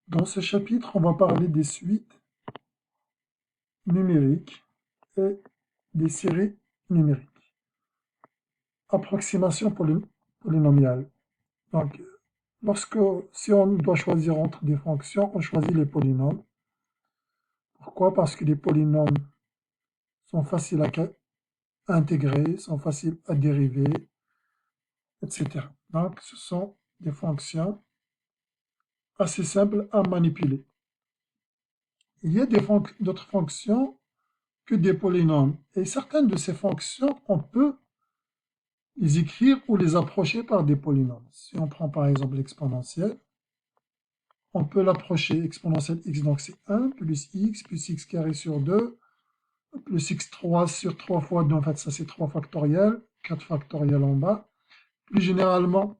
Dans ce chapitre, on va parler des suites numériques et des séries numériques. Approximation polynomiale. Donc, si on doit choisir entre des fonctions, on choisit les polynômes. Pourquoi? Parce que les polynômes sont faciles à intégrer, sont faciles à dériver, etc. Donc, ce sont des fonctions assez simples à manipuler. Il y a d'autres fonctions que des polynômes. Et certaines de ces fonctions, on peut les écrire ou les approcher par des polynômes. Si on prend par exemple l'exponentielle, on peut l'approcher exponentielle x, donc c'est 1 plus x carré sur 2, plus x3 sur 3 fois 2, en fait ça c'est 3 factoriel, 4 factoriel en bas. Plus généralement,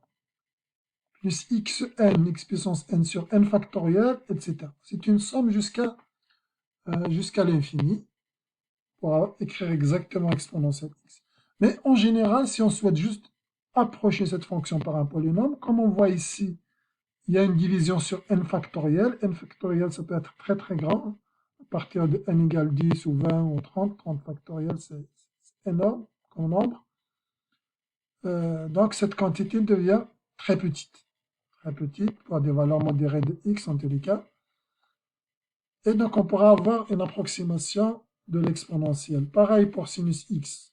plus x puissance n sur n factoriel, etc. C'est une somme jusqu'à l'infini pour écrire exactement exponentielle x. Mais en général, si on souhaite juste approcher cette fonction par un polynôme, comme on voit ici, il y a une division sur n factoriel. N factoriel, ça peut être très très grand. À partir de n égale 10 ou 20 ou 30, 30 factoriel, c'est énorme comme nombre. Donc cette quantité devient très petite. Très petite, pour des valeurs modérées de x en tous les cas. Et donc on pourra avoir une approximation de l'exponentielle. Pareil pour sinus x.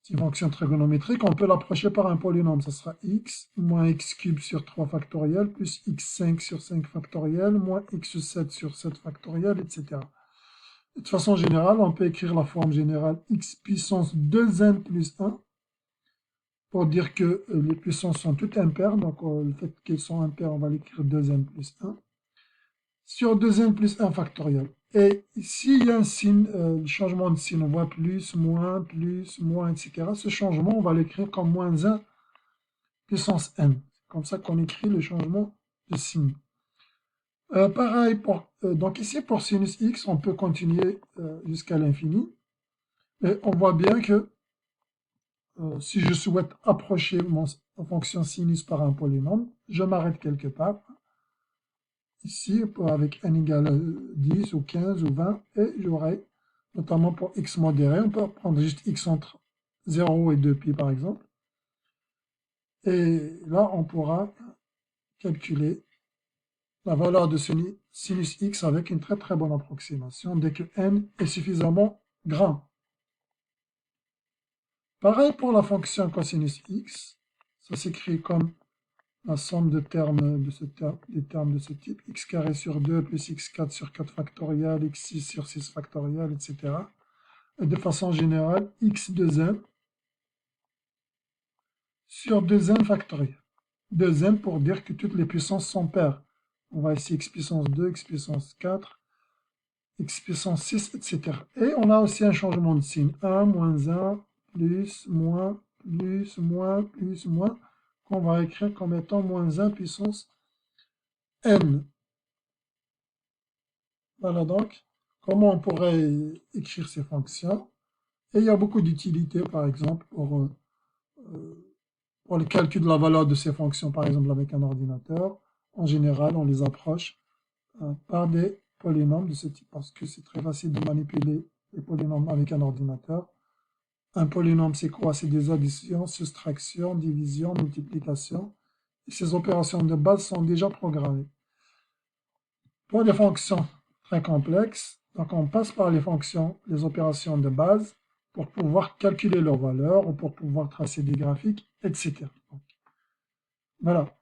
C'est une fonction trigonométrique, on peut l'approcher par un polynôme. Ça sera x moins x cube sur 3 factoriel plus x5 sur 5 factoriel moins x7 sur 7 factoriel, etc. De façon générale, on peut écrire la forme générale x puissance 2n plus 1 pour dire que les puissances sont toutes impaires. Donc le fait qu'elles sont impaires, on va l'écrire 2n plus 1 sur 2n plus 1 factoriel. Et ici, il y a un signe, le changement de signe, on voit plus, moins, etc. Ce changement, on va l'écrire comme moins 1 puissance n. Comme ça qu'on écrit le changement de signe. Pareil, donc ici, pour sinus x, on peut continuer jusqu'à l'infini. Et on voit bien que si je souhaite approcher ma fonction sinus par un polynôme, je m'arrête quelque part. Ici, avec n égale 10 ou 15 ou 20, et j'aurai, notamment pour x modéré, on peut prendre juste x entre 0 et 2π par exemple. Et là, on pourra calculer la valeur de sinus x avec une très très bonne approximation dès que n est suffisamment grand. Pareil pour la fonction cosinus x, ça s'écrit comme la somme de termes des termes de ce type, x carré sur 2 plus x4 sur 4 factoriel, x6 sur 6 factoriel, etc. Et de façon générale, x de n sur 2n factoriel. 2n pour dire que toutes les puissances sont paires. On va ici x puissance 2, x puissance 4, x puissance 6, etc. Et on a aussi un changement de signe. 1, moins 1, plus, moins, plus, moins, plus, moins, qu'on va écrire comme étant moins 1 puissance n. Voilà donc comment on pourrait écrire ces fonctions. Et il y a beaucoup d'utilités, par exemple, pour le calcul de la valeur de ces fonctions, par exemple avec un ordinateur. En général, on les approche par des polynômes de ce type, parce que c'est très facile de manipuler les polynômes avec un ordinateur. Un polynôme, c'est quoi? C'est des additions, soustractions, division, multiplication. Et ces opérations de base sont déjà programmées. Pour des fonctions très complexes, donc on passe par les fonctions, les opérations de base, pour pouvoir calculer leurs valeurs, ou pour pouvoir tracer des graphiques, etc. Donc, voilà.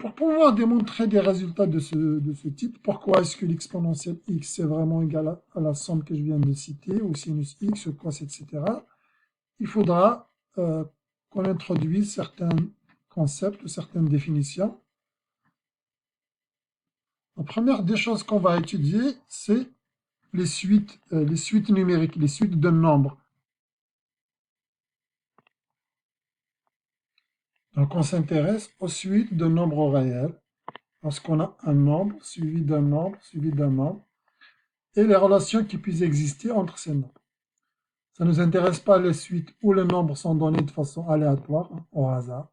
Pour pouvoir démontrer des résultats de ce type, pourquoi est-ce que l'exponentielle x est vraiment égale à la somme que je viens de citer, ou sinus x, ou cos, etc., il faudra qu'on introduise certains concepts ou certaines définitions. La première des choses qu'on va étudier, c'est les suites numériques, les suites de nombres. Donc on s'intéresse aux suites de nombres réels, lorsqu'on a un nombre suivi d'un nombre suivi d'un nombre, et les relations qui puissent exister entre ces nombres. Ça ne nous intéresse pas les suites où les nombres sont donnés de façon aléatoire, au hasard.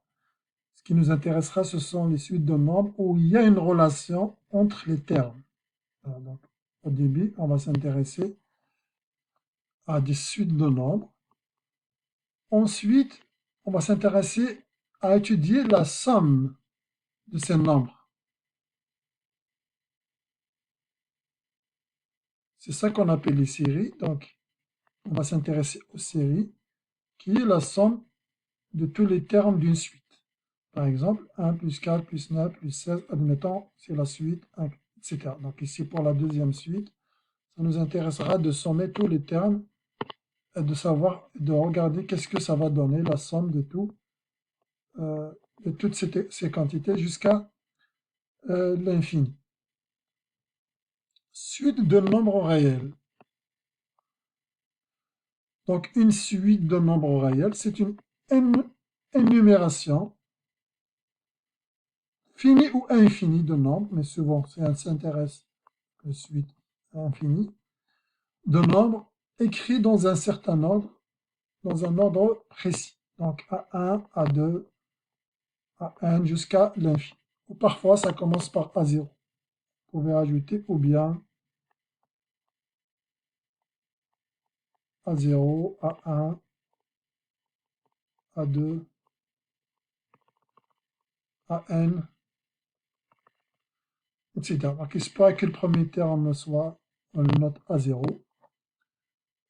Ce qui nous intéressera, ce sont les suites de nombres où il y a une relation entre les termes. Alors, donc, au début, on va s'intéresser à des suites de nombres. Ensuite, on va s'intéresser à étudier la somme de ces nombres. C'est ça qu'on appelle les séries. Donc, on va s'intéresser aux séries, qui est la somme de tous les termes d'une suite. Par exemple, 1 plus 4 plus 9 plus 16, admettons, c'est la suite, etc. Donc ici, pour la deuxième suite, ça nous intéressera de sommer tous les termes et de savoir, de regarder qu'est-ce que ça va donner, la somme de tout, de toutes ces quantités jusqu'à l'infini. Suite de nombres réels. Donc une suite de nombres réels, c'est une énumération finie ou infinie de nombres, mais souvent, si on s'intéresse à une suite infinie, de nombres écrits dans un certain ordre, dans un ordre précis. Donc A1, A2, A1 jusqu'à l'infini. Ou parfois, ça commence par A0. Vous pouvez ajouter ou bien A0, A1, A2, AN, etc. Donc il se peut que le premier terme soit, on le note A0.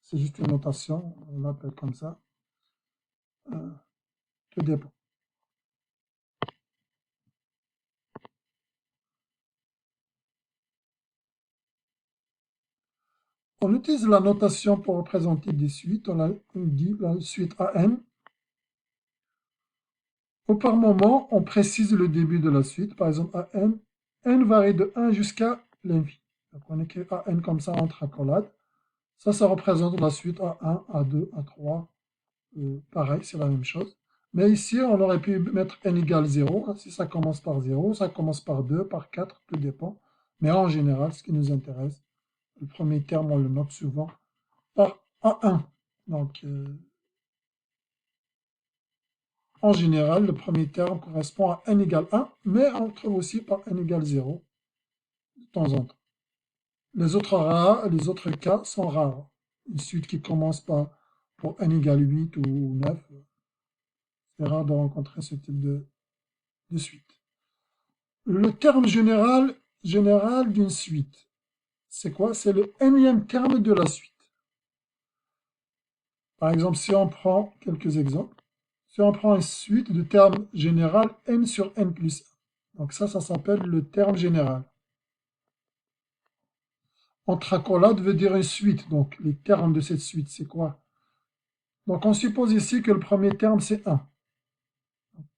C'est juste une notation, on l'appelle comme ça. Tout dépend. On utilise la notation pour représenter des suites. On dit la suite AN. Ou par moment, on précise le début de la suite. Par exemple, AN, N varie de 1 jusqu'à l'infini. Donc on écrit AN comme ça entre accolades. Ça représente la suite A1, A2, A3. Pareil, c'est la même chose. Mais ici, on aurait pu mettre n égale 0. Si ça commence par 0, ça commence par 2, par 4, tout dépend. Mais en général, ce qui nous intéresse, le premier terme, on le note souvent par A1. Donc, en général, le premier terme correspond à n égale 1, mais on trouve aussi par n égale 0 de temps en temps. Les autres cas sont rares. Une suite qui commence par pour n égale 8 ou 9, c'est rare de rencontrer ce type de suite. Le terme général d'une suite, c'est quoi? C'est le nème terme de la suite. Par exemple, si on prend quelques exemples, si on prend une suite de termes général n sur n plus 1, donc ça s'appelle le terme général. Entre accolades veut dire une suite, donc les termes de cette suite, c'est quoi? Donc on suppose ici que le premier terme c'est 1.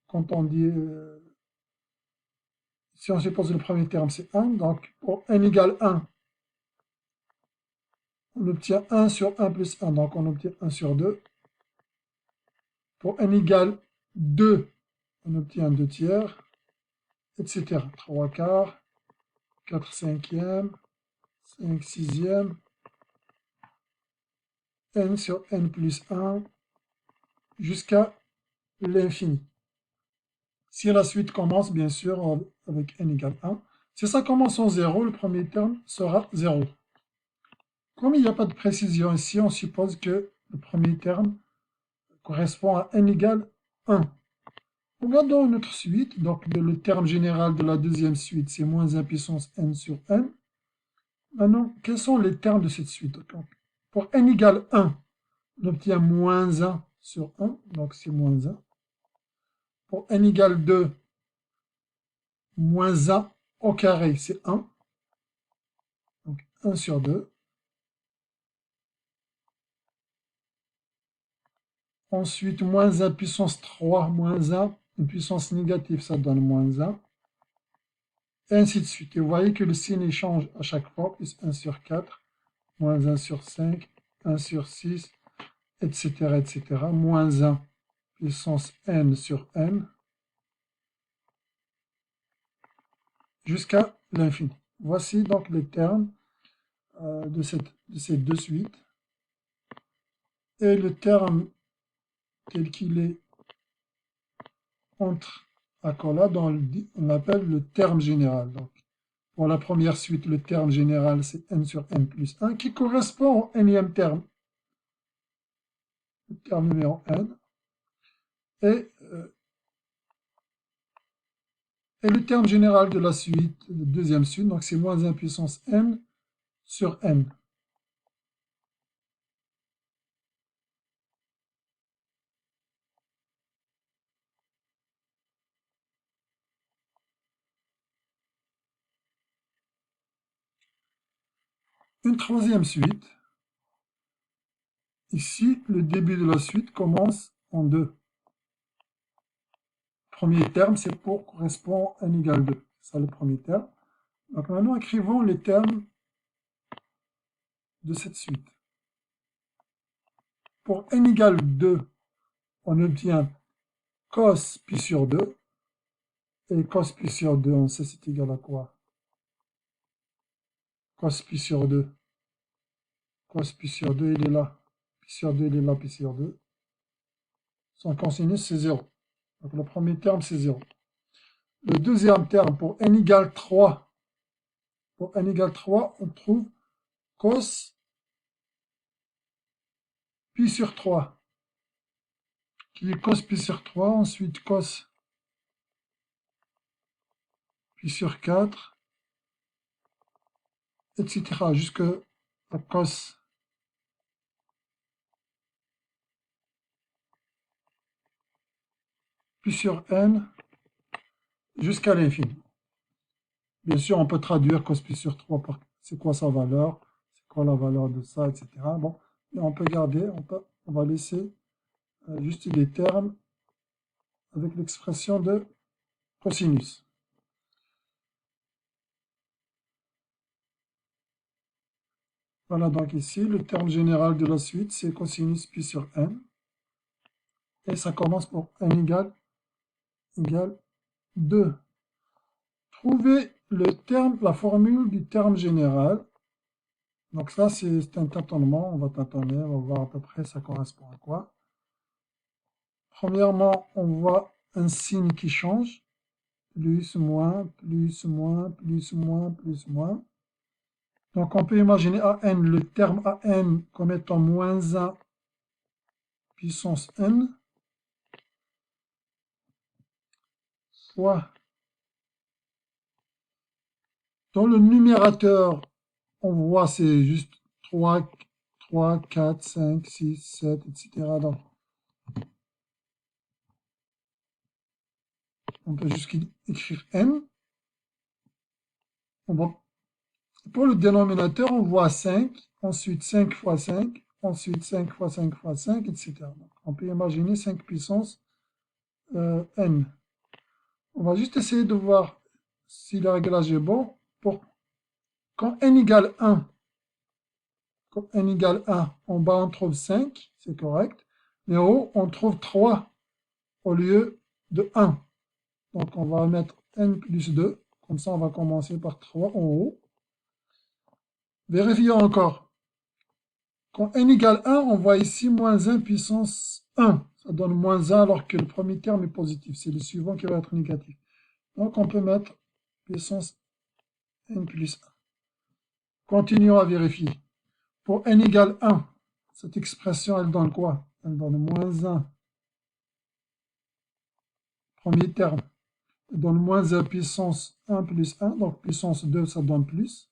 Quand on dit, si on suppose le premier terme c'est 1, donc pour n égale 1, on obtient 1 sur 1 plus 1, donc on obtient 1 sur 2. Pour n égale 2, on obtient 2 tiers, etc. 3 quarts, 4 cinquièmes, 5 sixièmes, n sur n plus 1, jusqu'à l'infini. Si la suite commence, bien sûr, avec n égale 1, si ça commence en 0, le premier terme sera 0. Comme il n'y a pas de précision ici, on suppose que le premier terme correspond à n égale 1. Regardons une autre suite. Donc, le terme général de la deuxième suite, c'est moins 1 puissance n sur n. Maintenant, quels sont les termes de cette suite? Pour n égale 1, on obtient moins 1 sur 1, donc c'est moins 1. Pour n égale 2, moins 1 au carré, c'est 1. Donc 1 sur 2. Ensuite, moins 1 puissance 3, moins 1, une puissance négative, ça donne moins 1. Et ainsi de suite. Et vous voyez que le signe change à chaque fois, plus 1 sur 4, moins 1 sur 5, 1 sur 6, etc., etc. Moins 1 puissance n sur n, jusqu'à l'infini. Voici donc les termes de ces deux suites. Et le terme tel qu'il est entre accolade, on l'appelle le terme général. Donc, pour la première suite, le terme général, c'est n sur n plus 1, qui correspond au nème terme, le terme numéro n. Et le terme général de la suite, la deuxième suite, donc c'est moins 1 puissance n sur n. Une troisième suite. Ici, le début de la suite commence en 2. Premier terme, c'est pour correspond à n égale 2. C'est ça le premier terme. Donc maintenant, écrivons les termes de cette suite. Pour n égale 2, on obtient cos pi sur 2. Et cos pi sur 2, on sait c'est égal à quoi? Cos pi sur 2. Cos pi sur 2, il est là. Pi sur 2, il est là, pi sur 2. Son cosinus, c'est 0. Donc le premier terme, c'est 0. Le deuxième terme, pour n égale 3, pour n égale 3, on trouve cos pi sur 3, qui est cos pi sur 3, ensuite cos pi sur 4, etc. jusque à cos pi sur n jusqu'à l'infini. Bien sûr, on peut traduire cos pi sur 3 par c'est quoi sa valeur, c'est quoi la valeur de ça, etc. Bon, mais on peut garder, on va laisser juste les termes avec l'expression de cosinus. Voilà donc ici, le terme général de la suite, c'est cosinus pi sur n. Et ça commence pour n égale 2. Trouvez le terme, la formule du terme général. Donc ça, c'est un tâtonnement. On va tâtonner, on va voir à peu près ça correspond à quoi. Premièrement, on voit un signe qui change. Plus, moins, plus, moins, plus, moins, plus, moins. Donc on peut imaginer AN, le terme AN comme étant moins 1 puissance n fois, dans le numérateur, on voit c'est juste 3, 4, 5, 6, 7, etc. Donc, on peut juste écrire n. Pour le dénominateur, on voit 5, ensuite 5 fois 5, ensuite 5 fois 5 fois 5, etc. Donc, on peut imaginer 5 puissance n. On va juste essayer de voir si le réglage est bon. Pour quand n égale 1, en bas on trouve 5, c'est correct. Mais en haut, on trouve 3 au lieu de 1. Donc on va mettre n plus 2. Comme ça, on va commencer par 3 en haut. Vérifions encore. Quand n égale 1, on voit ici moins 1 puissance 1. Ça donne moins 1 alors que le premier terme est positif. C'est le suivant qui va être négatif. Donc on peut mettre puissance n plus 1. Continuons à vérifier. Pour n égale 1, cette expression, elle donne quoi? Elle donne moins 1. Premier terme. Elle donne moins 1 puissance 1 plus 1. Donc puissance 2, ça donne plus.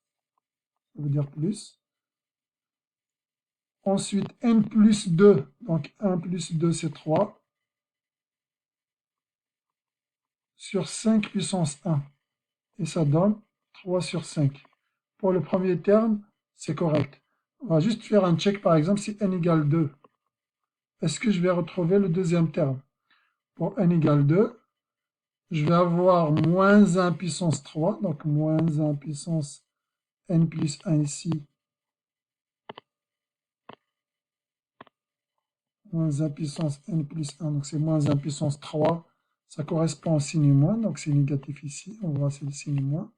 Ça veut dire plus. Ensuite, n plus 2. Donc 1 plus 2, c'est 3. Sur 5 puissance 1. Et ça donne 3 sur 5. Pour le premier terme, c'est correct. On va juste faire un check, par exemple, si n égale 2. Est-ce que je vais retrouver le deuxième terme? Pour n égale 2, je vais avoir moins 1 puissance 3, donc moins 1 puissance n plus 1 ici. Moins 1 puissance n plus 1, donc c'est moins 1 puissance 3. Ça correspond au signe moins, donc c'est négatif ici. On voit c'est le signe moins.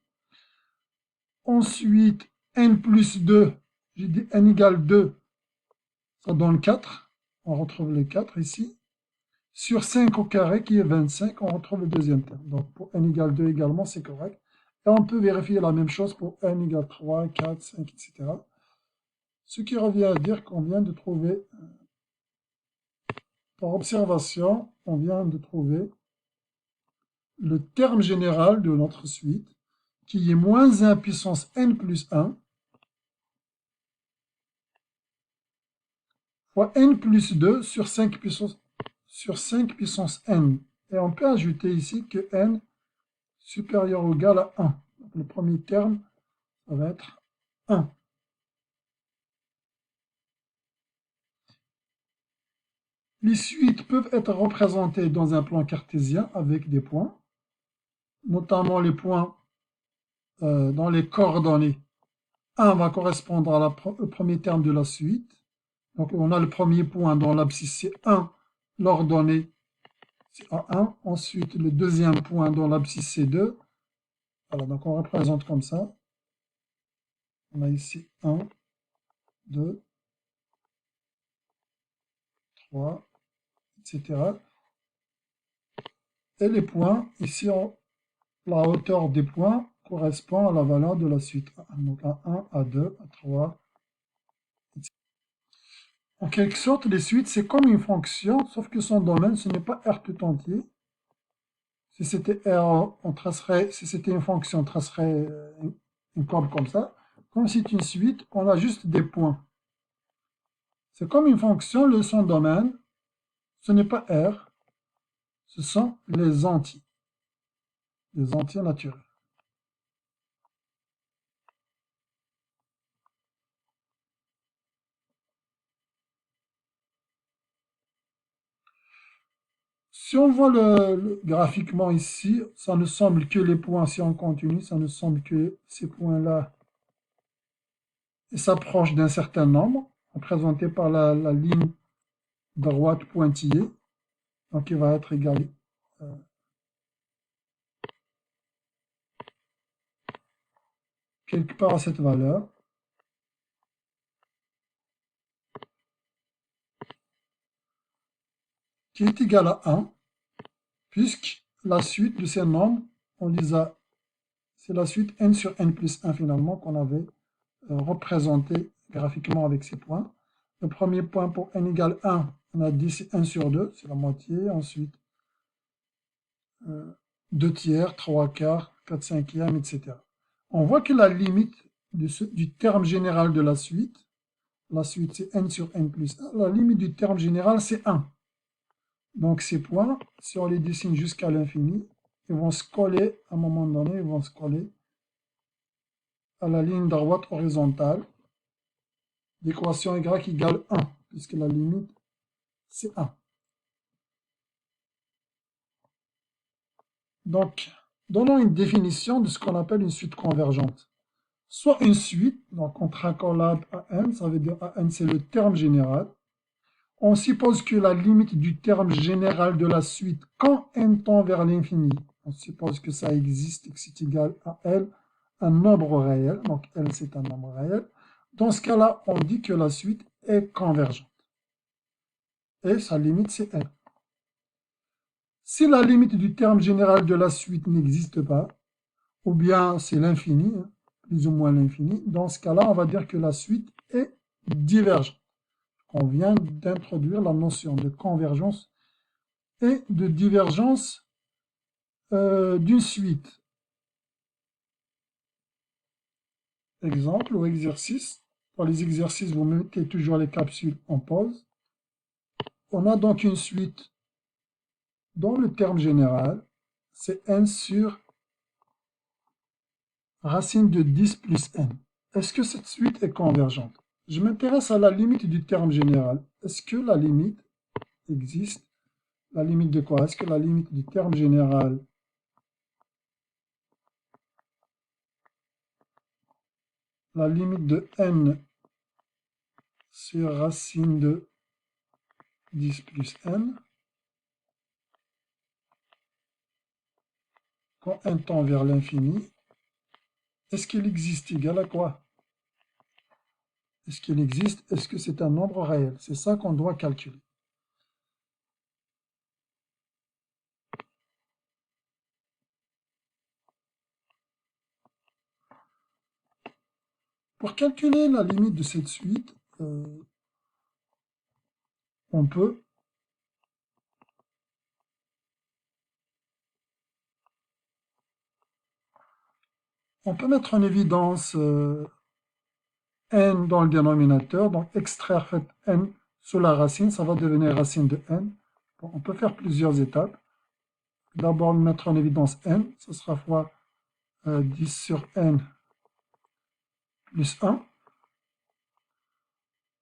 Ensuite, n plus 2, j'ai dit n égale 2, ça donne 4. On retrouve les 4 ici. sur 5 au carré qui est 25, on retrouve le deuxième terme. Donc pour n égale 2 également, c'est correct. Et on peut vérifier la même chose pour n égale 3, 4, 5, etc. Ce qui revient à dire qu'on vient de trouver, par observation, on vient de trouver le terme général de notre suite, qui est moins 1 puissance n plus 1, fois n plus 2 sur 5 puissance n. Et on peut ajouter ici que n supérieur ou égal à 1. Donc le premier terme, ça va être 1. Les suites peuvent être représentées dans un plan cartésien avec des points, notamment les points dans les coordonnées. 1 va correspondre au premier terme de la suite. Donc on a le premier point dans l'abscisse, c'est 1, l'ordonnée c'est A1. Ensuite, le deuxième point dans l'abscisse, c'est 2. Voilà, donc on représente comme ça. On a ici 1, 2, 3, etc. Et les points, ici, la hauteur des points correspond à la valeur de la suite. Donc A1, A2, A3, etc. En quelque sorte, les suites, c'est comme une fonction, sauf que son domaine, ce n'est pas R tout entier. Si c'était R, on tracerait, si c'était une fonction, on tracerait une courbe comme ça. Comme c'est une suite, on a juste des points. C'est comme une fonction, son domaine, ce n'est pas R, ce sont les entiers naturels. Si on voit graphiquement ici, ça ne semble que les points, si on continue, ça ne semble que ces points-là s'approchent d'un certain nombre, représenté par la ligne droite pointillée, donc il va être égal quelque part à cette valeur. Qui est égal à 1, puisque la suite de ces nombres, on les a, c'est la suite n sur n plus 1 finalement qu'on avait représenté graphiquement avec ces points. Le premier point pour n égale 1, on a dit c'est 1 sur 2, c'est la moitié. Ensuite, 2 tiers, 3 quarts, 4 cinquièmes, etc. On voit que la limite du terme général de la suite c'est n sur n plus 1, la limite du terme général c'est 1. Donc ces points, si on les dessine jusqu'à l'infini, ils vont se coller, à un moment donné, ils vont se coller à la ligne droite horizontale d'équation y égale 1, puisque la limite, c'est 1. Donc, donnons une définition de ce qu'on appelle une suite convergente. Soit une suite, donc on tracolade AN, ça veut dire AN c'est le terme général. On suppose que la limite du terme général de la suite, quand n tend vers l'infini, on suppose que ça existe et que c'est égal à L, un nombre réel, donc L c'est un nombre réel. Dans ce cas-là, on dit que la suite est convergente. Et sa limite c'est L. Si la limite du terme général de la suite n'existe pas, ou bien c'est l'infini, plus ou moins l'infini, dans ce cas-là, on va dire que la suite est divergente. On vient d'introduire la notion de convergence et de divergence d'une suite. Exemple ou exercice. Pour les exercices, vous mettez toujours les capsules en pause. On a donc une suite dont le terme général, c'est n sur racine de 10 plus n. Est-ce que cette suite est convergente? Je m'intéresse à la limite du terme général. Est-ce que la limite existe? La limite de quoi? Est-ce que la limite du terme général la limite de n sur racine de 10 plus n, quand n tend vers l'infini, est-ce qu'il existe égal à quoi? Est-ce qu'il existe? Est-ce que c'est un nombre réel? C'est ça qu'on doit calculer. Pour calculer la limite de cette suite, on peut mettre en évidence n dans le dénominateur, donc extraire fait n sous la racine, ça va devenir racine de n. Bon, on peut faire plusieurs étapes. D'abord mettre en évidence n, ce sera fois 10 sur n plus 1.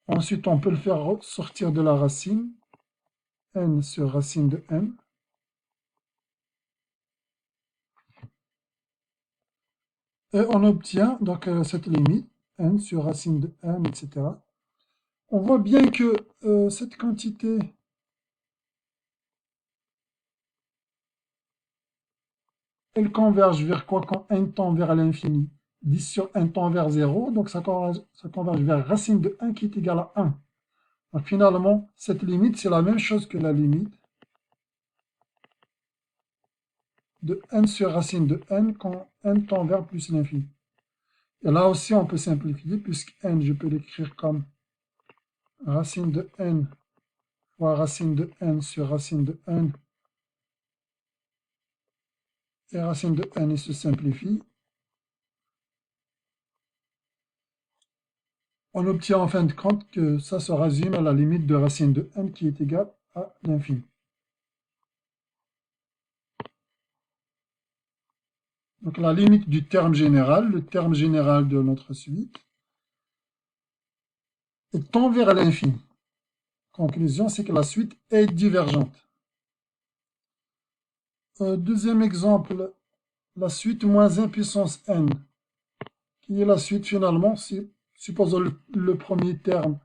Ensuite, on peut le faire sortir de la racine, n sur racine de n. Et on obtient donc cette limite, n sur racine de n, etc. On voit bien que cette quantité elle converge vers quoi quand n tend vers l'infini? 10 sur n tend vers 0, donc ça converge vers racine de 1 qui est égale à 1. Donc finalement, cette limite, c'est la même chose que la limite de n sur racine de n quand n tend vers plus l'infini. Et là aussi, on peut simplifier, puisque n, je peux l'écrire comme racine de n fois racine de n sur racine de n. Et racine de n, il se simplifie. On obtient en fin de compte que ça se résume à la limite de racine de n qui est égale à l'infini. Donc la limite du terme général, le terme général de notre suite, tend vers l'infini. Conclusion, c'est que la suite est divergente. Deuxième exemple, la suite moins 1 puissance n, qui est la suite finalement, si, supposons le premier terme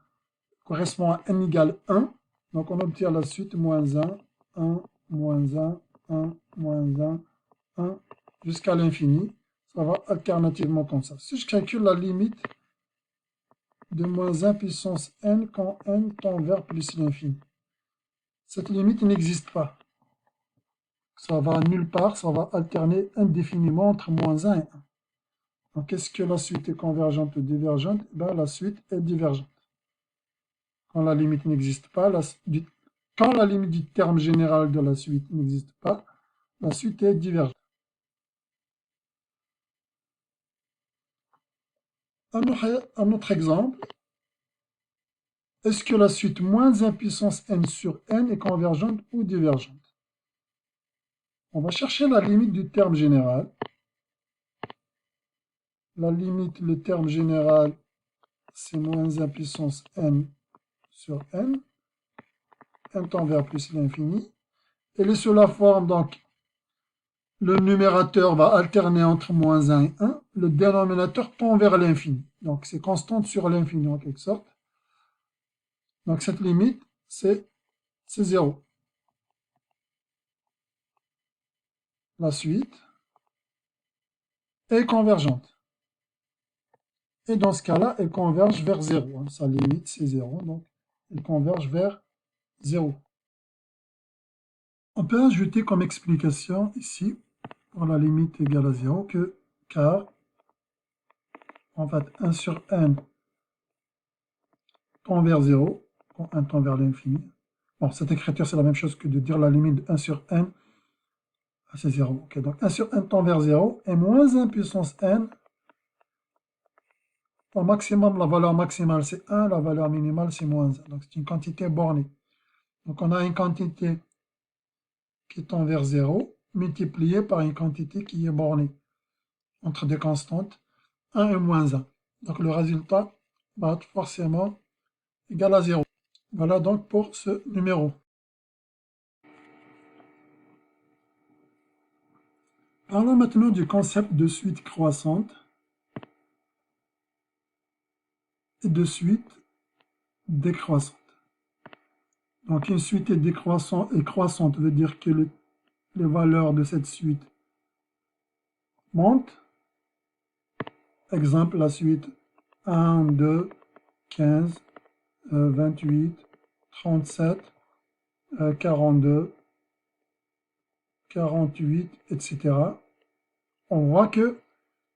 correspond à n égale 1, donc on obtient la suite moins 1, 1, moins 1, 1, moins 1, 1, jusqu'à l'infini. Ça va alternativement comme ça. Si je calcule la limite de moins 1 puissance n quand n tend vers plus l'infini, cette limite n'existe pas. Ça va nulle part, ça va alterner indéfiniment entre moins 1 et 1. Donc, est-ce que la suite est convergente ou divergente? La suite est divergente. Quand la limite n'existe pas, quand la limite du terme général de la suite n'existe pas, la suite est divergente. Un autre exemple, est-ce que la suite moins 1 puissance n sur n est convergente ou divergente? On va chercher la limite du terme général. La limite, le terme général, c'est moins 1 puissance n sur n. N tend vers plus l'infini. Elle est sous la forme, donc, le numérateur va alterner entre moins 1 et 1. Le dénominateur tend vers l'infini. Donc, c'est constante sur l'infini, en quelque sorte. Donc, cette limite, c'est 0. La suite est convergente. Et dans ce cas-là, elle converge vers 0. Sa limite, c'est 0. Donc, elle converge vers 0. On peut ajouter comme explication ici, pour la limite égale à 0, que car, en fait, 1 sur n tend vers 0, quand n tend vers l'infini. Bon, cette écriture, c'est la même chose que de dire la limite de 1 sur n, c'est 0. Okay, donc 1 sur n tend vers 0, et moins 1 puissance n, au maximum, la valeur maximale, c'est 1, la valeur minimale, c'est moins 1. Donc, c'est une quantité bornée. Donc, on a une quantité qui tend vers 0, multipliée par une quantité qui est bornée entre des constantes, 1 et moins 1. Donc, le résultat va être forcément égal à 0. Voilà donc pour ce numéro. Parlons maintenant du concept de suite croissante et de suite décroissante. Donc une suite est décroissante et croissante veut dire que les valeurs de cette suite montent. Exemple, la suite 1, 2, 15, 28, 37, 42, 48, etc. On voit que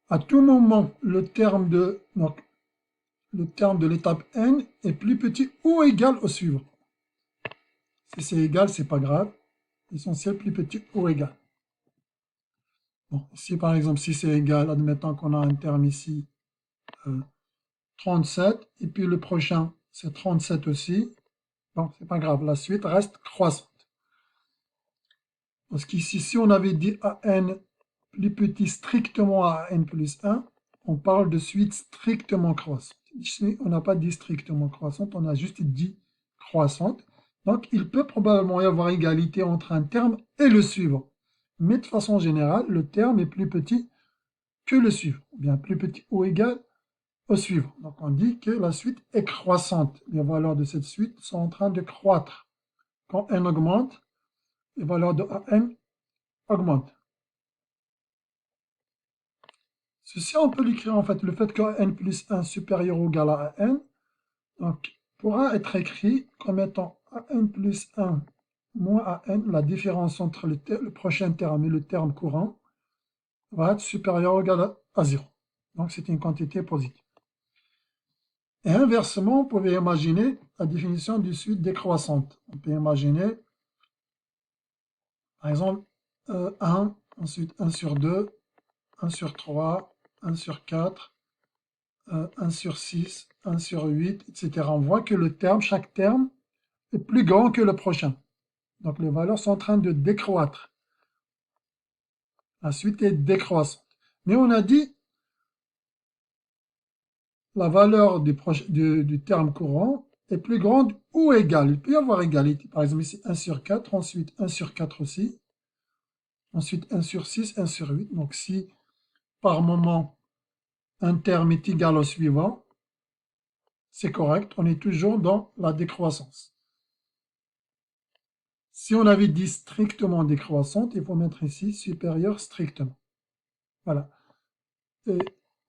à tout moment, le terme de... Donc, le terme de l'étape n est plus petit ou égal au suivant. Si c'est égal, c'est pas grave. L'essentiel plus petit ou égal. Bon, ici par exemple, si c'est égal, admettons qu'on a un terme ici 37, et puis le prochain c'est 37 aussi. Bon, c'est pas grave, la suite reste croissante. Parce qu'ici, si on avait dit AN plus petit strictement à n plus 1, on parle de suite strictement croissante. Ici, on n'a pas dit strictement croissante, on a juste dit croissante. Donc, il peut probablement y avoir égalité entre un terme et le suivant. Mais de façon générale, le terme est plus petit que le suivant, ou bien plus petit ou égal au suivant. Donc, on dit que la suite est croissante. Les valeurs de cette suite sont en train de croître. Quand n augmente, les valeurs de AN augmentent. Ceci, on peut l'écrire en fait, le fait que n plus 1 supérieur ou égal à n, donc, pourra être écrit comme étant n plus 1 moins an, la différence entre le prochain terme et le terme courant, va être supérieur ou égal à 0. Donc, c'est une quantité positive. Et inversement, vous pouvez imaginer la définition du suite décroissante. On peut imaginer, par exemple, 1, ensuite 1 sur 2, 1 sur 3, 1 sur 4, 1 sur 6, 1 sur 8, etc. On voit que chaque terme est plus grand que le prochain. Donc les valeurs sont en train de décroître. La suite est décroissante. Mais on a dit la valeur du terme courant est plus grande ou égale. Il peut y avoir égalité. Par exemple ici 1 sur 4, ensuite 1 sur 4 aussi. Ensuite 1 sur 6, 1 sur 8. Donc si par moment un terme est égal au suivant, c'est correct, on est toujours dans la décroissance. Si on avait dit strictement décroissante, il faut mettre ici supérieur strictement. Voilà. Et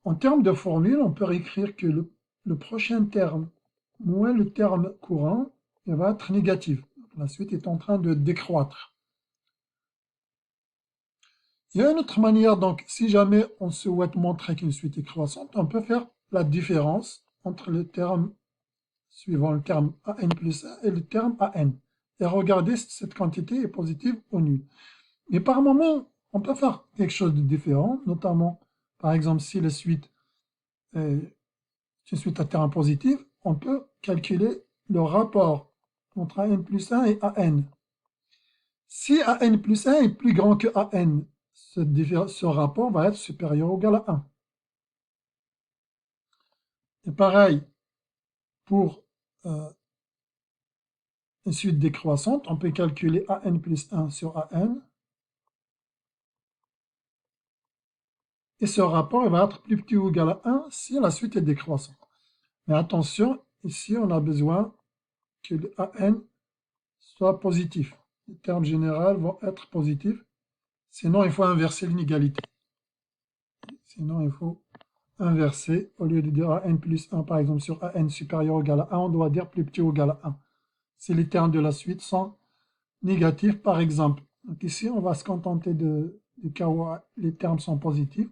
en termes de formule, on peut réécrire que le prochain terme moins le terme courant, il va être négatif. La suite est en train de décroître. Il y a une autre manière, donc, si jamais on souhaite montrer qu'une suite est croissante, on peut faire la différence entre le terme suivant, le terme an plus 1 et le terme an. Et regardez si cette quantité est positive ou nulle. Mais par moment, on peut faire quelque chose de différent, notamment, par exemple, si la suite est une suite à terme positif, on peut calculer le rapport entre an plus 1 et an. Si an plus 1 est plus grand que an, ce rapport va être supérieur ou égal à 1. Et pareil, pour une suite décroissante, on peut calculer an plus 1 sur an. Et ce rapport va être plus petit ou égal à 1 si la suite est décroissante. Mais attention, ici on a besoin que le an soit positif. Les termes généraux vont être positifs. Sinon, il faut inverser l'inégalité. Sinon, il faut inverser. Au lieu de dire an plus 1, par exemple, sur an supérieur ou égal à 1, on doit dire plus petit ou égal à 1. Si les termes de la suite sont négatifs, par exemple. Donc ici, on va se contenter du cas où les termes sont positifs.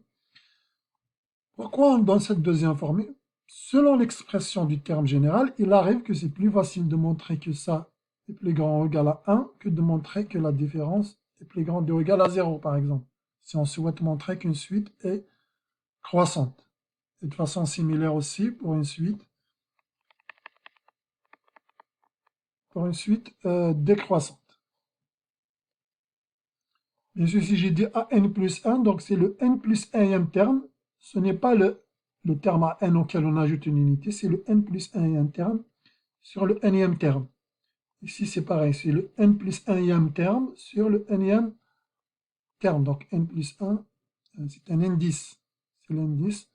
Pourquoi on donne cette deuxième formule? Selon l'expression du terme général, il arrive que c'est plus facile de montrer que ça est plus grand ou égal à 1 que de montrer que la différence est plus grande ou égale à 0, par exemple. Si on souhaite montrer qu'une suite est croissante. Et de façon similaire aussi pour une suite décroissante. Bien sûr, si j'ai dit an plus 1, donc c'est le n plus 1e terme. Ce n'est pas le terme à n auquel on ajoute une unité, c'est le n plus 1e terme sur le nème terme. Ici, c'est pareil, c'est le n plus 1e terme sur le nème terme. Donc, n plus 1, c'est un indice. C'est l'indice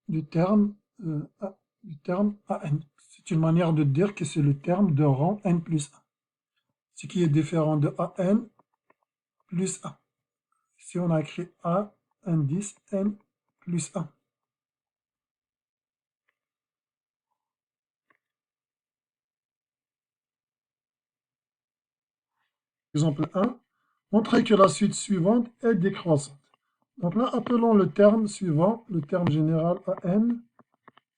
du terme an. C'est une manière de dire que c'est le terme de rang n plus 1. Ce qui est différent de an plus 1. Ici, on a écrit a, indice, n plus 1. Exemple 1, montrer que la suite suivante est décroissante. Donc là, appelons le terme suivant, le terme général an,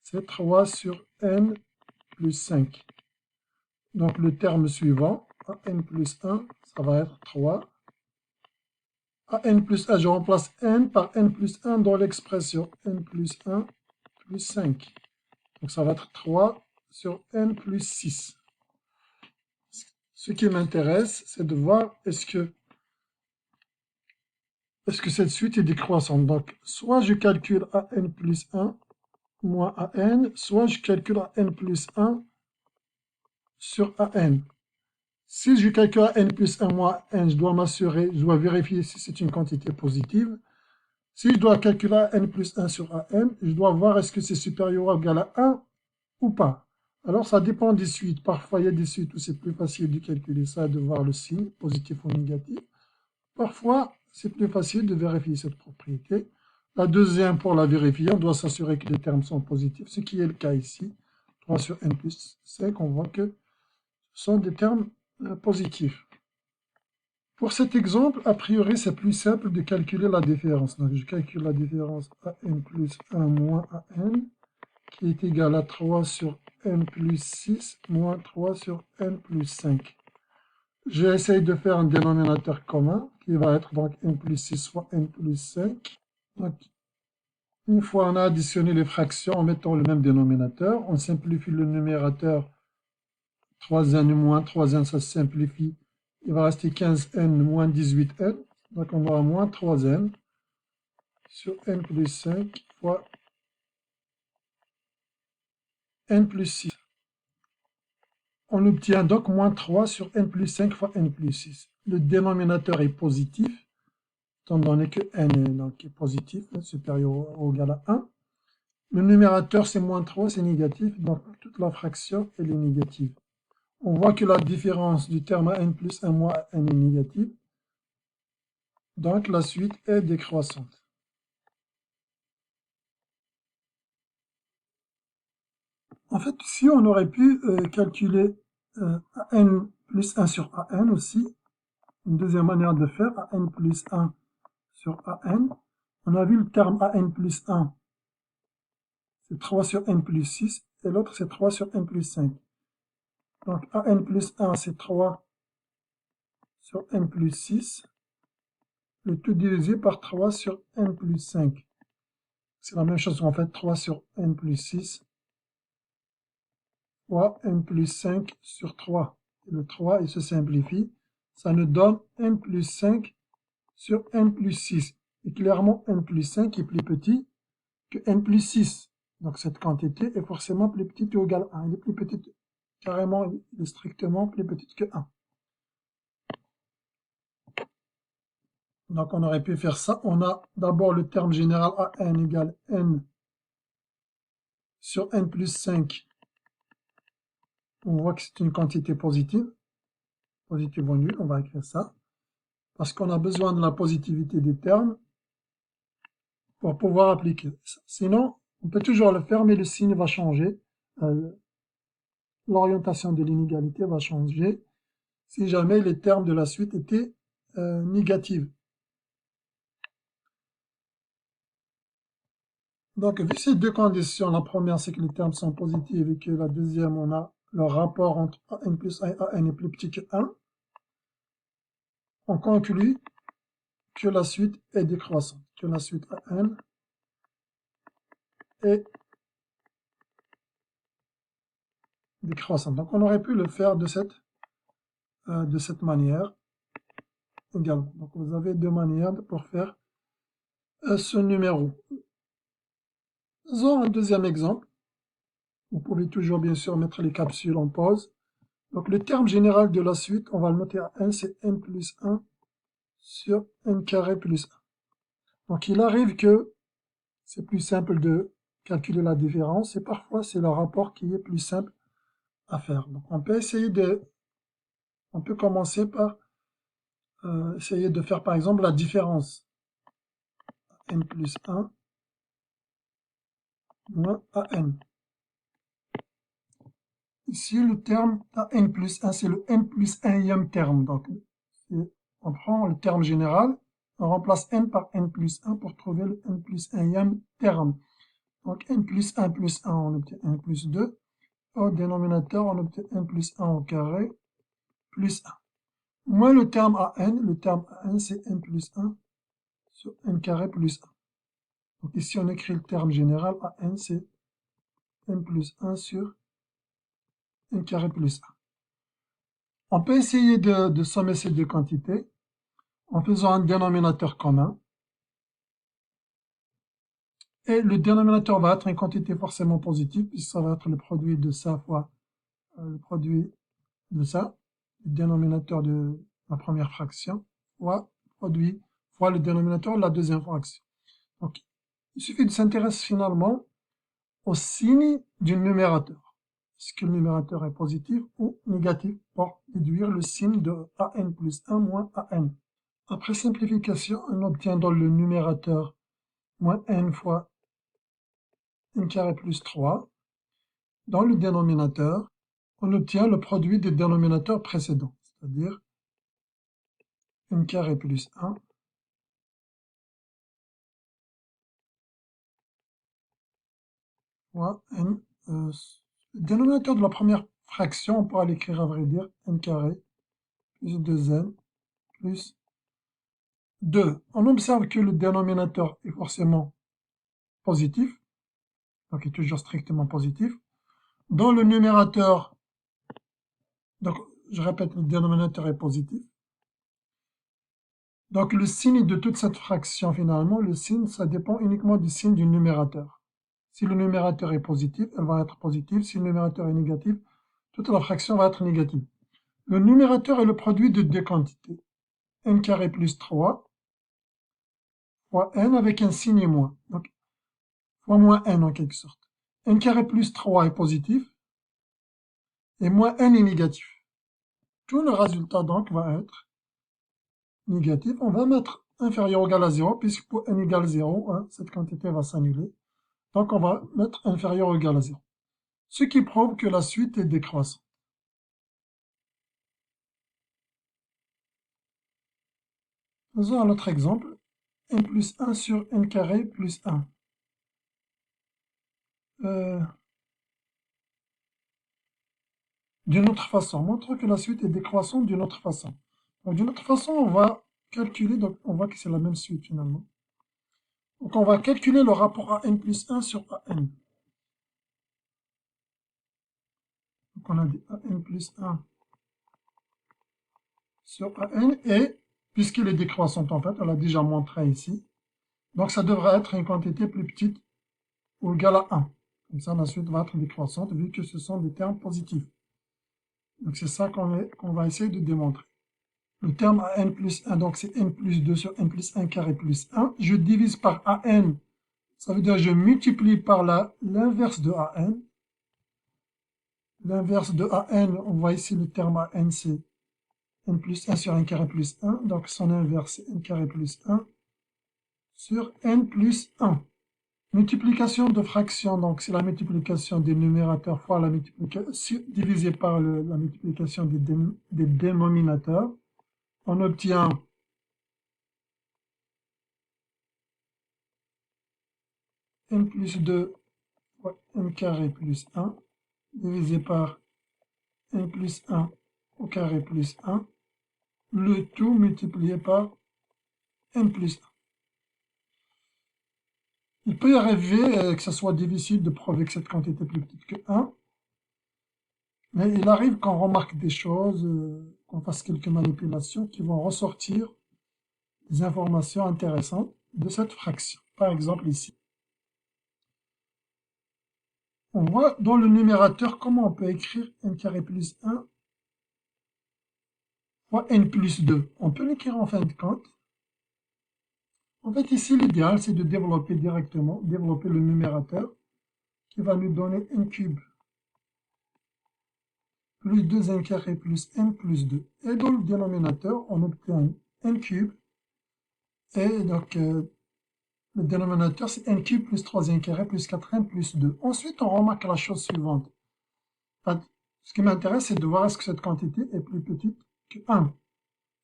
c'est 3 sur n plus 5. Donc le terme suivant, n plus 1, ça va être 3. À n plus 1, je remplace n par n plus 1 dans l'expression n plus 1 plus 5. Donc ça va être 3 sur n plus 6. Ce qui m'intéresse, c'est de voir est-ce que cette suite est décroissante. Donc soit je calcule à n plus 1 moins an, soit je calcule à n plus 1 sur an. Si je calcule à n plus 1 moins n, je dois vérifier si c'est une quantité positive. Si je dois calculer à n plus 1 sur an, je dois voir est-ce que c'est supérieur ou égal à 1 ou pas. Alors ça dépend des suites. Parfois il y a des suites où c'est plus facile de calculer ça, de voir le signe, positif ou négatif. Parfois c'est plus facile de vérifier cette propriété. La deuxième, pour la vérifier, on doit s'assurer que les termes sont positifs, ce qui est le cas ici. 3 sur n plus 5, on voit que ce sont des termes positifs. Pour cet exemple, a priori, c'est plus simple de calculer la différence. Donc, je calcule la différence an plus 1 moins an, qui est égal à 3 sur n plus 6 moins 3 sur n plus 5. J'essaye de faire un dénominateur commun, qui va être donc n plus 6 fois n plus 5. Donc, une fois on a additionné les fractions en mettant le même dénominateur, on simplifie le numérateur. 3n moins 3n, ça se simplifie. Il va rester 15n moins 18n. Donc on aura moins 3n sur n plus 5 fois n plus 6. On obtient donc moins 3 sur n plus 5 fois n plus 6. Le dénominateur est positif, étant donné que n est positif, supérieur ou égal à 1. Le numérateur c'est moins 3, c'est négatif, donc toute la fraction elle est négative. On voit que la différence du terme n plus 1 moins n est négative. Donc la suite est décroissante. En fait, ici, on aurait pu calculer n plus 1 sur an aussi. Une deuxième manière de faire, an plus 1 sur an. On a vu le terme an plus 1, c'est 3 sur n plus 6, et l'autre c'est 3 sur n plus 5. Donc an plus 1, c'est 3 sur n plus 6, le tout divisé par 3 sur n plus 5. C'est la même chose en fait, 3 sur n plus 6 fois n plus 5 sur 3. Et le 3, il se simplifie. Ça nous donne n plus 5 sur n plus 6. Et clairement, n plus 5 est plus petit que n plus 6. Donc cette quantité est forcément plus petite ou égale à 1. Elle est plus petite, carrément, elle est strictement plus petite que 1. Donc on aurait pu faire ça. On a d'abord le terme général an égale n sur n plus 5. On voit que c'est une quantité positive. Positive ou nulle, on va écrire ça. Parce qu'on a besoin de la positivité des termes pour pouvoir appliquer ça. Sinon, on peut toujours le faire, mais le signe va changer. L'orientation de l'inégalité va changer si jamais les termes de la suite étaient négatifs. Donc, vu ces deux conditions, la première, c'est que les termes sont positifs et que la deuxième, on a le rapport entre an plus 1 et an est plus petit que 1, on conclut que la suite est décroissante, que la suite an est décroissante. Donc, on aurait pu le faire de cette manière également. Donc, vous avez deux manières pour faire ce numéro. Faisons un deuxième exemple. Vous pouvez toujours, bien sûr, mettre les capsules en pause. Donc, le terme général de la suite, on va le noter à 1, c'est n plus 1 sur n carré plus 1. Donc, il arrive que c'est plus simple de calculer la différence et parfois, c'est le rapport qui est plus simple à faire. Donc, on peut commencer par essayer de faire, par exemple, la différence. N plus 1 moins an. Ici, le terme n plus 1, c'est le n plus 1e terme. Donc, on prend le terme général, on remplace n par n plus 1 pour trouver le n plus 1e terme. Donc n plus 1 plus 1, on obtient 1 plus 2. Au dénominateur, on obtient n plus 1 au carré plus 1. Moins le terme an, c'est n plus 1 sur n carré plus 1. Donc ici, on écrit le terme général, an, c'est n plus 1 sur n carré plus 1. On peut essayer de sommer ces deux quantités en faisant un dénominateur commun. Et le dénominateur va être une quantité forcément positive, puisque ça va être le produit de ça fois le produit de ça, le dénominateur de la première fraction, fois produit fois le dénominateur de la deuxième fraction. Donc, il suffit de s'intéresser finalement au signe du numérateur. Est-ce que le numérateur est positif ou négatif pour déduire le signe de an plus 1 moins an. Après simplification, on obtient dans le numérateur moins n fois n carré plus 3. Dans le dénominateur, on obtient le produit des dénominateurs précédents, c'est-à-dire n carré plus 1 fois n. Le dénominateur de la première fraction, on pourra l'écrire à vrai dire, n carré plus 2n plus 2. On observe que le dénominateur est forcément positif, donc est toujours strictement positif. Dans le numérateur, donc je répète, le dénominateur est positif. Donc le signe de toute cette fraction finalement, le signe, ça dépend uniquement du signe du numérateur. Si le numérateur est positif, elle va être positive. Si le numérateur est négatif, toute la fraction va être négative. Le numérateur est le produit de deux quantités. N carré plus 3 fois n avec un signe moins. Donc, fois moins n en quelque sorte. N carré plus 3 est positif et moins n est négatif. Tout le résultat donc va être négatif. On va mettre inférieur ou égal à 0 puisque pour n égale 0, hein, cette quantité va s'annuler. Donc on va mettre inférieur ou égal à 0. Ce qui prouve que la suite est décroissante. Faisons un autre exemple. N plus 1 sur n carré plus 1. D'une autre façon, montre que la suite est décroissante d'une autre façon. D'une autre façon, on va calculer, donc on voit que c'est la même suite finalement. Donc on va calculer le rapport à n plus 1 sur an. Donc on a dit an plus 1 sur an, et puisqu'il est décroissante en fait, on l'a déjà montré ici, donc ça devrait être une quantité plus petite ou égale à 1. Comme ça, la suite va être décroissante vu que ce sont des termes positifs. Donc c'est ça qu'on va essayer de démontrer. Le terme an plus 1, donc c'est n plus 2 sur n plus 1 carré plus 1. Je divise par an, ça veut dire que je multiplie par l'inverse de an. L'inverse de an, on voit ici le terme an, c'est n plus 1 sur n carré plus 1. Donc son inverse, c'est n carré plus 1 sur n plus 1. Multiplication de fractions, donc c'est la multiplication des numérateurs fois la multiplication divisé par la multiplication des dénominateurs. On obtient n plus 2 fois n carré plus 1 divisé par n plus 1 au carré plus 1, le tout multiplié par n plus 1. Il peut y arriver que ce soit difficile de prouver que cette quantité est plus petite que 1, mais il arrive qu'on remarque des choses, qu'on fasse quelques manipulations qui vont ressortir des informations intéressantes de cette fraction. Par exemple ici. On voit dans le numérateur comment on peut écrire n carré plus 1 fois n plus 2. On peut l'écrire en fin de compte. En fait, ici, l'idéal, c'est de développer directement, développer le numérateur qui va nous donner n cube plus 2n carré plus n plus 2. Et dans le dénominateur, on obtient n cube. Et donc, le dénominateur, c'est n cube plus 3n carré plus 4n plus 2. Ensuite, on remarque la chose suivante. En fait, ce qui m'intéresse, c'est de voir est-ce que cette quantité est plus petite que 1.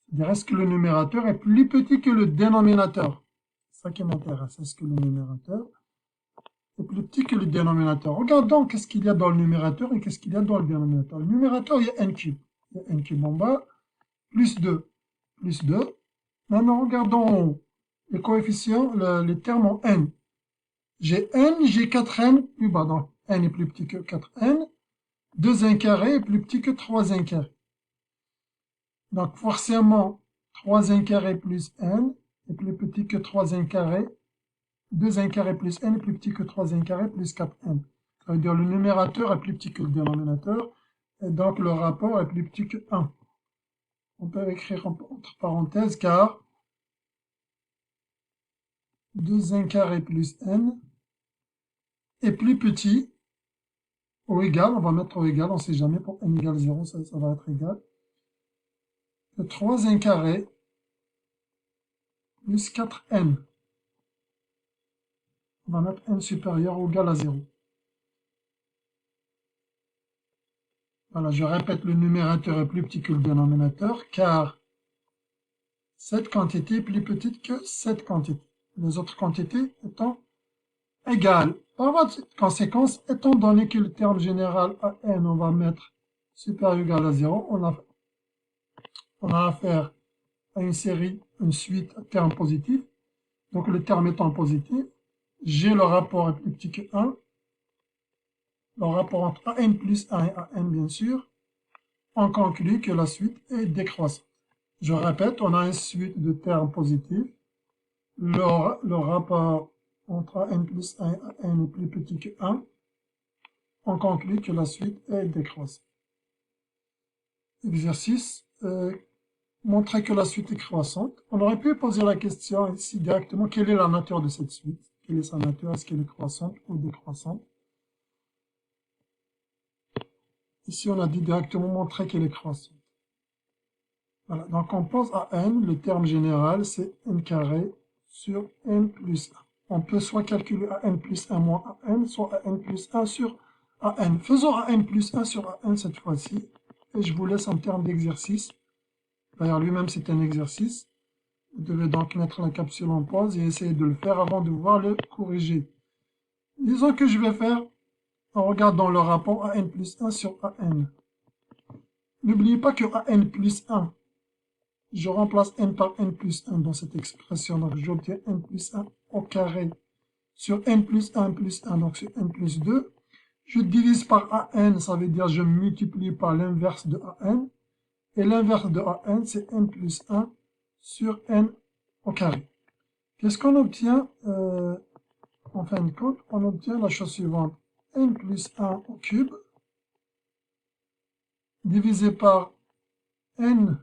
C'est-à-dire, est-ce que le numérateur est plus petit que le dénominateur? C'est ça qui m'intéresse. Est-ce que le numérateur est plus plus petit que le dénominateur. Regardons qu'est-ce qu'il y a dans le numérateur et qu'est-ce qu'il y a dans le dénominateur. Le numérateur, il y a n cube. Il y a n cube en bas, plus 2, plus 2. Maintenant, regardons en haut. Les coefficients, les termes en n. J'ai n, j'ai 4n plus bas. Donc, n est plus petit que 4n. 2n carré est plus petit que 3n carré. Donc, forcément, 3n carré plus n est plus petit que 3n carré. 2n carré plus n est plus petit que 3n carré plus 4n. Ça veut dire le numérateur est plus petit que le dénominateur. Et donc, le rapport est plus petit que 1. On peut écrire entre parenthèses car 2n carré plus n est plus petit ou égal, on va mettre au égal, on ne sait jamais, pour n égale 0, ça va être égal, que 3n carré plus 4n. On va mettre n supérieur ou égal à 0. Voilà, je répète, le numérateur est plus petit que le dénominateur, car cette quantité est plus petite que cette quantité. Les autres quantités étant égales. Par voie de conséquence, étant donné que le terme général à n, on va mettre supérieur ou égal à 0, on a affaire à une série, une suite de termes positifs. Donc le terme étant positif, j'ai le rapport est plus petit que 1. Le rapport entre an plus 1 et an, bien sûr. On conclut que la suite est décroissante. Je répète, on a une suite de termes positifs. Le rapport entre n plus 1 et n est plus petit que 1. On conclut que la suite est décroissante. Exercice. Montrer que la suite est croissante. On aurait pu poser la question ici directement, quelle est la nature de cette suite? Quelle est sa nature? Est-ce qu'elle est croissante ou décroissante? Ici, on a dit directement montrer qu'elle est croissante. Voilà, donc on pose à n, le terme général, c'est n carré sur n plus 1. On peut soit calculer à n plus 1 moins à n, soit à n plus 1 sur à n. Faisons à n plus 1 sur à n cette fois-ci, et je vous laisse en termes d'exercice. D'ailleurs, lui-même, c'est un exercice. Vous devez donc mettre la capsule en pause et essayer de le faire avant de pouvoir le corriger. Disons que je vais faire en regardant le rapport an plus 1 sur an. N'oubliez pas que an plus 1, je remplace n par n plus 1 dans cette expression. Donc, j'obtiens n plus 1 au carré sur n plus 1 plus 1, donc sur n plus 2. Je divise par an, ça veut dire je multiplie par l'inverse de an. Et l'inverse de an, c'est n plus 1 sur n au carré. Qu'est-ce qu'on obtient en fin de compte? On obtient la chose suivante. N plus 1 au cube divisé par n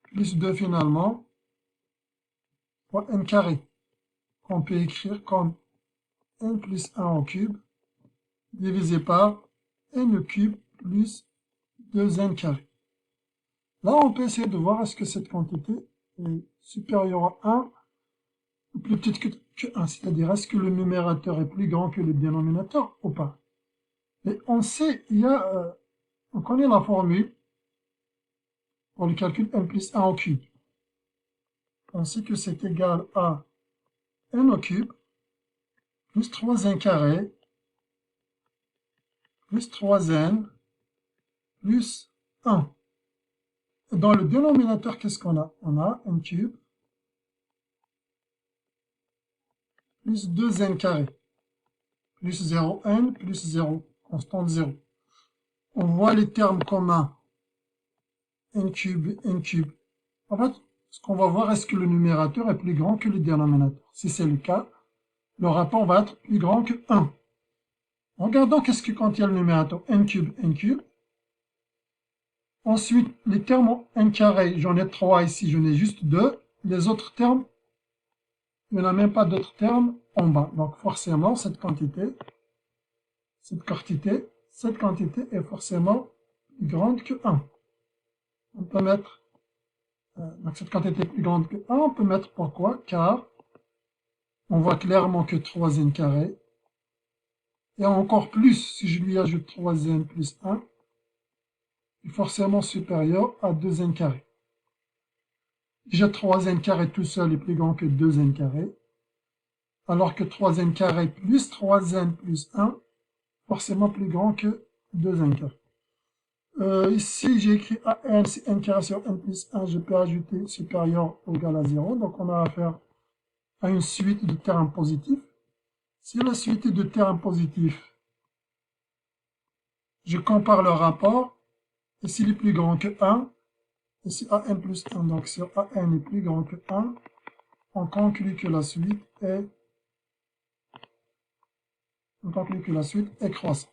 plus 2 finalement, fois n carré. On peut écrire comme n plus 1 au cube divisé par n au cube plus 2n carré. Là, on peut essayer de voir est-ce que cette quantité est supérieure à 1 ou plus petite que 1, c'est-à-dire est-ce que le numérateur est plus grand que le dénominateur ou pas. Et on sait, on connaît la formule pour le calcul n plus 1 au cube. On sait que c'est égal à n au cube plus 3n carré plus 3n plus 1. Dans le dénominateur, qu'est-ce qu'on a? On a n cube plus 2n carré plus 0n plus 0, constante 0. On voit les termes communs n cube, n cube. En fait, ce qu'on va voir, est-ce que le numérateur est plus grand que le dénominateur? Si c'est le cas, le rapport va être plus grand que 1. Regardons qu'est-ce que contient le numérateur. N cube, n cube. Ensuite, les termes en n carré, j'en ai 3 ici, j'en ai juste 2. Les autres termes, il n'y en a même pas d'autres termes en bas. Donc forcément, cette quantité est forcément plus grande que 1. On peut mettre, donc cette quantité est plus grande que 1, on peut mettre pourquoi? Car on voit clairement que 3n carré, et encore plus, si je lui ajoute 3n plus 1, est forcément supérieur à 2n carré. Déjà 3n carré tout seul est plus grand que 2n carré. alors que 3n carré plus 3n plus 1, forcément plus grand que 2n carré. Ici, j'ai écrit an, c'est n carré sur n plus 1, je peux ajouter supérieur ou égal à 0. Donc, on a affaire à une suite de termes positifs. Si la suite est de termes positifs, je compare le rapport. Et s'il est plus grand que 1, et si an plus 1, donc si an est plus grand que 1, on conclut que la suite est, croissante.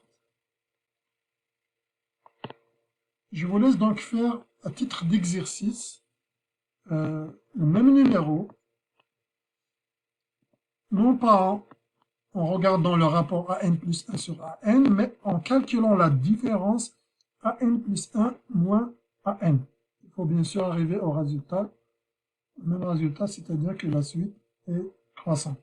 Je vous laisse donc faire, à titre d'exercice, le même numéro, non pas en regardant le rapport an plus 1 sur an, mais en calculant la différence an plus 1 moins an. Il faut bien sûr arriver au résultat, le même résultat, c'est-à-dire que la suite est croissante.